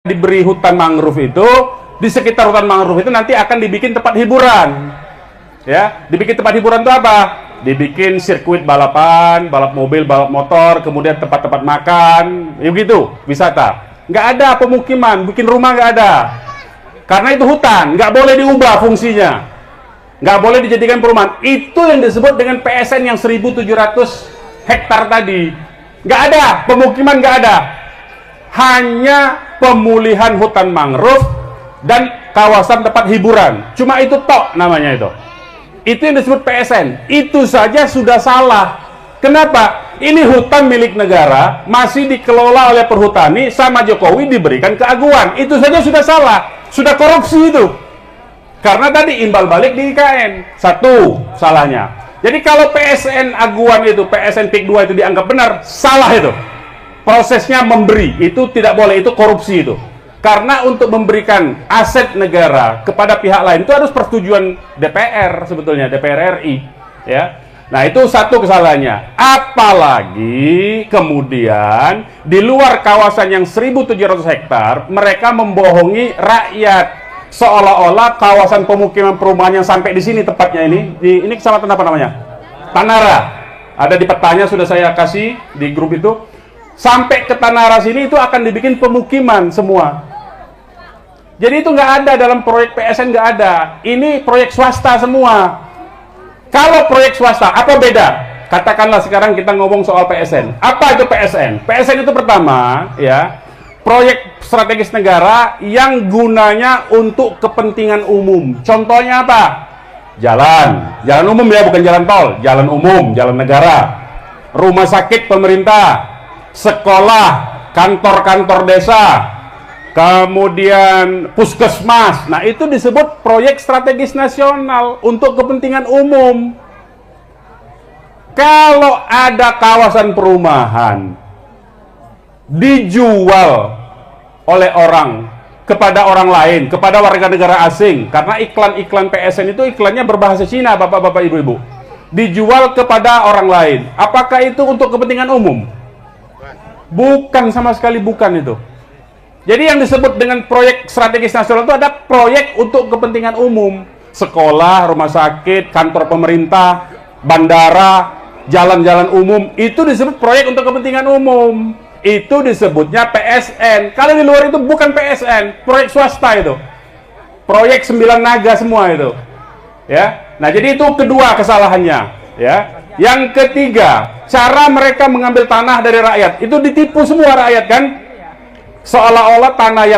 diberi hutan mangrove itu, di sekitar hutan mangrove itu nanti akan dibikin tempat hiburan. Ya, dibikin tempat hiburan itu apa? Dibikin sirkuit balapan, balap mobil, balap motor, kemudian tempat-tempat makan, ya begitu, wisata. Nggak ada pemukiman, bikin rumah nggak ada. Karena itu hutan, nggak boleh diubah fungsinya. Nggak boleh dijadikan perumahan. Itu yang disebut dengan PSN yang 1.700 hektar tadi. Nggak ada, pemukiman nggak ada. Hanya pemulihan hutan mangrove dan kawasan tempat hiburan. Cuma itu tok namanya itu. Itu yang disebut PSN. Itu saja sudah salah. Kenapa? Ini hutan milik negara, masih dikelola oleh perhutani, sama Jokowi diberikan keaguan. Itu saja sudah salah. Sudah korupsi itu. Karena tadi imbal balik di IKN. Satu salahnya. Jadi kalau PSN aguan itu, PSN PIK 2 itu dianggap benar, salah itu. Prosesnya memberi, itu tidak boleh, itu korupsi itu. Karena untuk memberikan aset negara kepada pihak lain itu harus persetujuan DPR sebetulnya, DPR RI, ya. Nah, itu satu kesalahannya. Apalagi kemudian di luar kawasan yang 1.700 hektar, mereka membohongi rakyat. Seolah-olah kawasan pemukiman perumahan yang sampai di sini tepatnya ini kecamatan apa namanya? Tanara. Ada di petanya sudah saya kasih di grup itu. Sampai ke Tanara sini itu akan dibikin pemukiman semua. Jadi itu nggak ada dalam proyek PSN, nggak ada. Ini proyek swasta semua. Kalau proyek swasta, apa beda? Katakanlah sekarang kita ngomong soal PSN. Apa itu PSN? PSN itu pertama, ya, proyek strategis negara yang gunanya untuk kepentingan umum. Contohnya apa? Jalan umum ya, bukan jalan tol. Jalan umum, jalan negara. Rumah sakit pemerintah, sekolah, kantor-kantor desa, kemudian puskesmas. Nah, itu disebut proyek strategis nasional untuk kepentingan umum. Kalau ada kawasan perumahan dijual oleh orang kepada orang lain, kepada warga negara asing, karena iklan-iklan PSN itu iklannya berbahasa Cina, bapak-bapak, ibu-ibu, dijual kepada orang lain. Apakah itu untuk kepentingan umum? Bukan, sama sekali bukan itu. Jadi yang disebut dengan proyek strategis nasional itu ada proyek untuk kepentingan umum. Sekolah, rumah sakit, kantor pemerintah, bandara, jalan-jalan umum, itu disebut proyek untuk kepentingan umum. Itu disebutnya PSN. Kalau di luar itu bukan PSN, proyek swasta itu. Proyek 9 naga semua itu. Ya. Nah, jadi itu kedua kesalahannya, ya. Yang ketiga, cara mereka mengambil tanah dari rakyat itu ditipu semua rakyat kan, seolah-olah tanah yang